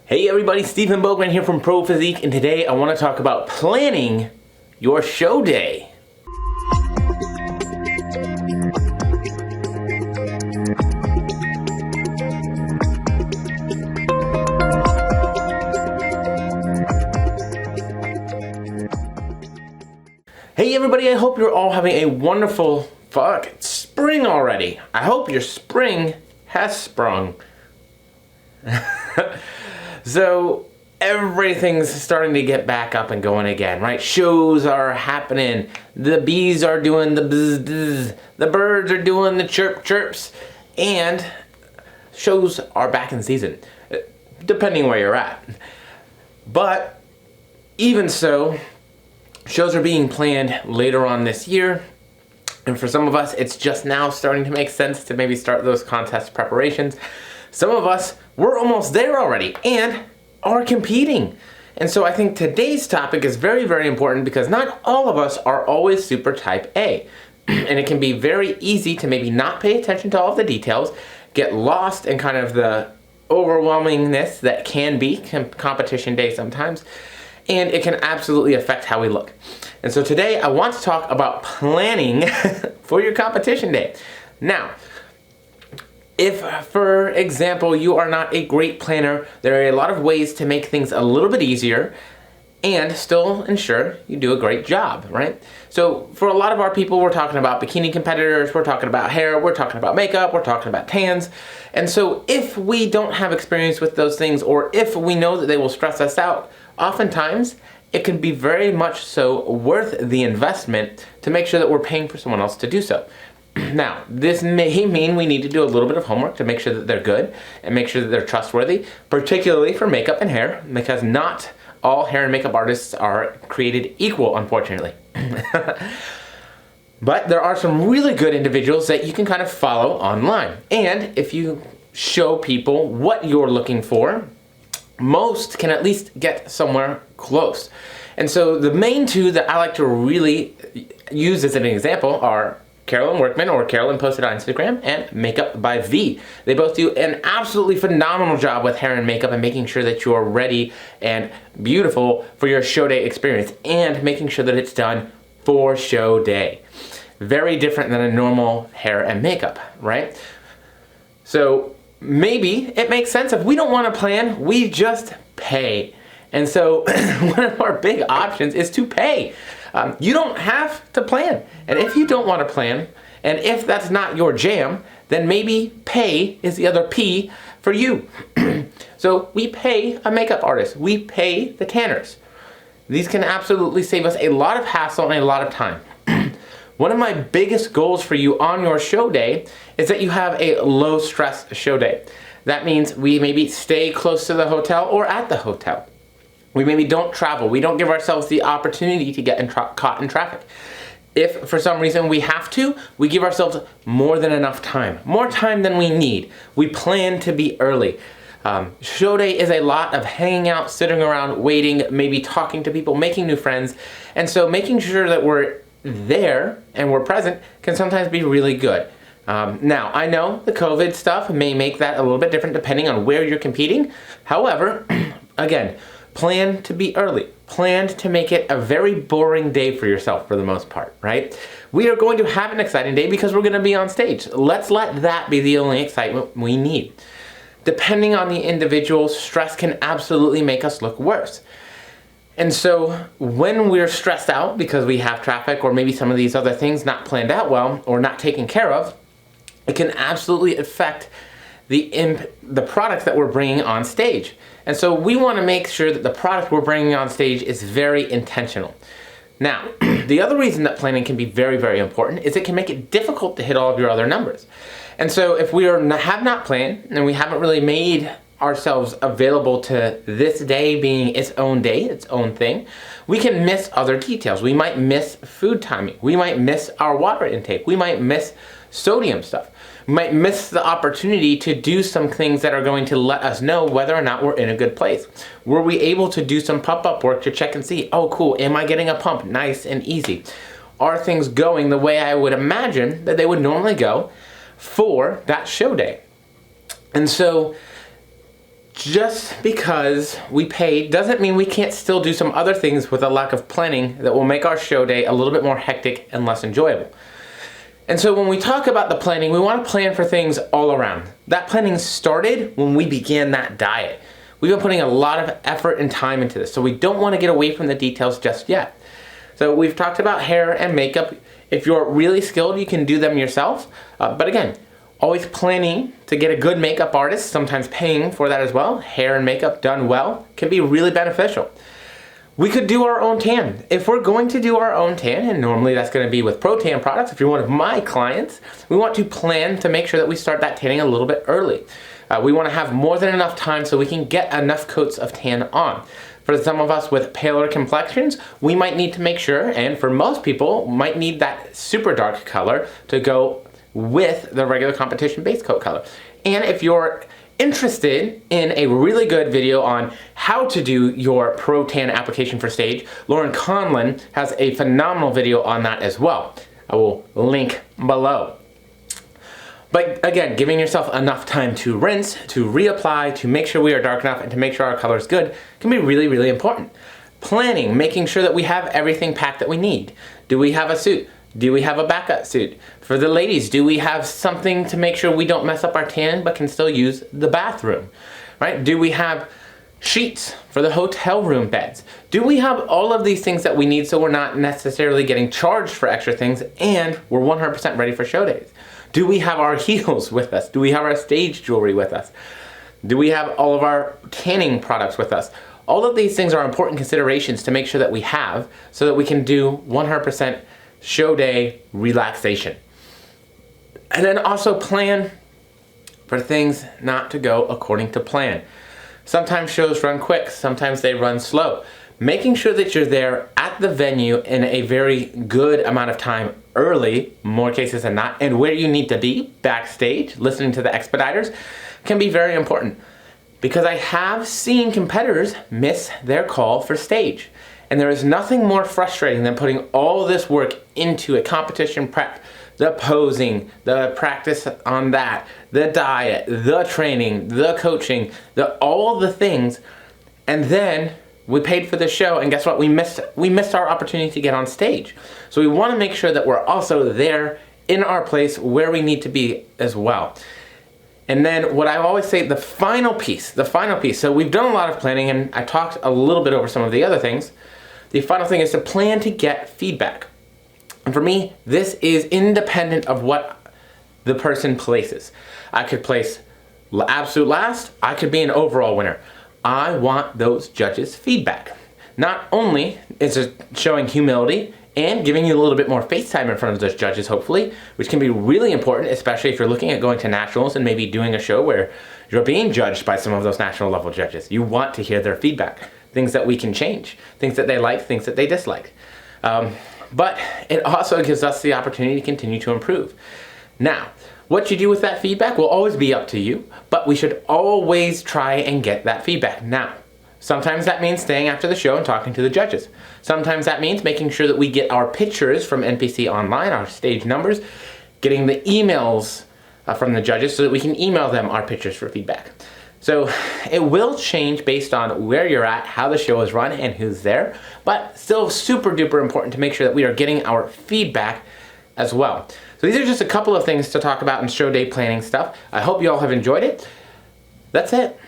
Hey everybody, Stephen Bogman here from Pro Physique, and today I want to talk about planning your show day. Hey everybody, I hope you're all having a wonderful spring already. I hope your spring has sprung. So everything's starting to get back up and going again, right? Shows are happening. The bees are doing the buzz, buzz. The birds are doing the chirp chirps. And shows are back in season, depending where you're at. But even so, shows are being planned later on this year. And for some of us, it's just now starting to make sense to maybe start those contest preparations. Some of us, we're almost there already and are competing. And so I think today's topic is very, very important because not all of us are always super type A. And it can be very easy to maybe not pay attention to all of the details, get lost in kind of the overwhelmingness that can be competition day sometimes, and it can absolutely affect how we look. And so today I want to talk about planning for your competition day. Now, if, for example, you are not a great planner, there are a lot of ways to make things a little bit easier and still ensure you do a great job, right? So for a lot of our people, we're talking about bikini competitors, we're talking about hair, we're talking about makeup, we're talking about tans. And so if we don't have experience with those things, or if we know that they will stress us out, oftentimes it can be very much so worth the investment to make sure that we're paying for someone else to do so. Now, this may mean we need to do a little bit of homework to make sure that they're good and make sure that they're trustworthy, particularly for makeup and hair, because not all hair and makeup artists are created equal, unfortunately. But there are some really good individuals that you can kind of follow online. And if you show people what you're looking for, most can at least get somewhere close. And so the main two that I like to really use as an example are Carolyn Workman, or Carolyn posted on Instagram, and Makeup by V. They both do an absolutely phenomenal job with hair and makeup and making sure that you are ready and beautiful for your show day experience and making sure that it's done for show day. Very different than a normal hair and makeup, right? So maybe it makes sense if we don't want to plan, we just pay. And so one of our big options is to pay. You don't have to plan. And if you don't want to plan, and if that's not your jam, then maybe pay is the other P for you. So we pay a makeup artist. We pay the tanners. These can absolutely save us a lot of hassle and a lot of time. One of my biggest goals for you on your show day is that you have a low stress show day. That means we maybe stay close to the hotel or at the hotel. We maybe don't travel. We don't give ourselves the opportunity to get caught in traffic. If for some reason we have to, we give ourselves more than enough time. More time than we need. We plan to be early. Show day is a lot of hanging out, sitting around, waiting, maybe talking to people, making new friends. And so making sure that we're there and we're present can sometimes be really good. Now, I know the COVID stuff may make that a little bit different depending on where you're competing. However, again, plan to be early. Plan to make it a very boring day for yourself for the most part, right? We are going to have an exciting day because we're going to be on stage. Let's let that be the only excitement we need. Depending on the individual, stress can absolutely make us look worse. And so when we're stressed out because we have traffic or maybe some of these other things not planned out well or not taken care of, it can absolutely affect the product that we're bringing on stage. And so we want to make sure that the product we're bringing on stage is very intentional. Now, the other reason that planning can be very, very important is it can make it difficult to hit all of your other numbers. And so if we have not planned and we haven't really made ourselves available to this day being its own day, its own thing, we can miss other details. We might miss food timing. We might miss our water intake. We might miss sodium stuff. We might miss the opportunity to do some things that are going to let us know whether or not we're in a good place. Were we able to do some pump-up work to check and see, oh cool, am I getting a pump nice and easy? Are things going the way I would imagine that they would normally go for that show day? And so just because we paid doesn't mean we can't still do some other things with a lack of planning that will make our show day a little bit more hectic and less enjoyable. And so when we talk about the planning, we want to plan for things all around. That planning started when we began that diet. We've been putting a lot of effort and time into this, so we don't want to get away from the details just yet. So we've talked about hair and makeup. If you're really skilled, you can do them yourself. But again, always planning to get a good makeup artist, sometimes paying for that as well. Hair and makeup done well can be really beneficial. We could do our own tan. If we're going to do our own tan, and normally that's going to be with Pro Tan products, if you're one of my clients, we want to plan to make sure that we start that tanning a little bit early. We want to have more than enough time so we can get enough coats of tan on. For some of us with paler complexions, we might need to make sure, and for most people, might need that super dark color to go with the regular competition base coat color. And if you're interested in a really good video on how to do your Pro Tan application for stage, Lauren Conlin has a phenomenal video on that as well. I will link below. But again, giving yourself enough time to rinse, to reapply, to make sure we are dark enough, and to make sure our color is good can be really, really important. Planning, making sure that we have everything packed that we need. Do we have a suit? Do we have a backup suit? For the ladies, do we have something to make sure we don't mess up our tan but can still use the bathroom? Right? Do we have sheets for the hotel room beds? Do we have all of these things that we need so we're not necessarily getting charged for extra things and we're 100% ready for show days? Do we have our heels with us? Do we have our stage jewelry with us? Do we have all of our tanning products with us? All of these things are important considerations to make sure that we have so that we can do 100% show day relaxation. And then also plan for things not to go according to plan. Sometimes shows run quick, sometimes they run slow. Making sure that you're there at the venue in a very good amount of time early, more cases than not, and where you need to be, backstage, listening to the expediters, can be very important. Because I have seen competitors miss their call for stage. And there is nothing more frustrating than putting all this work into a competition prep, the posing, the practice on that, the diet, the training, the coaching, all the things, and then we paid for the show, and guess what? We missed our opportunity to get on stage. So we want to make sure that we're also there in our place where we need to be as well. And then what I always say, the final piece. So we've done a lot of planning, and I talked a little bit over some of the other things. The final thing is to plan to get feedback. And for me, this is independent of what the person places. I could place absolute last, I could be an overall winner. I want those judges' feedback. Not only is it showing humility and giving you a little bit more face time in front of those judges, hopefully, which can be really important, especially if you're looking at going to nationals and maybe doing a show where you're being judged by some of those national level judges. You want to hear their feedback, things that we can change, things that they like, things that they dislike. But it also gives us the opportunity to continue to improve. Now, what you do with that feedback will always be up to you, but we should always try and get that feedback. Now, sometimes that means staying after the show and talking to the judges. Sometimes that means making sure that we get our pictures from NPC online, our stage numbers, getting the emails from the judges so that we can email them our pictures for feedback. So it will change based on where you're at, how the show is run, and who's there, but still super duper important to make sure that we are getting our feedback as well. So these are just a couple of things to talk about in show day planning stuff. I hope you all have enjoyed it. That's it.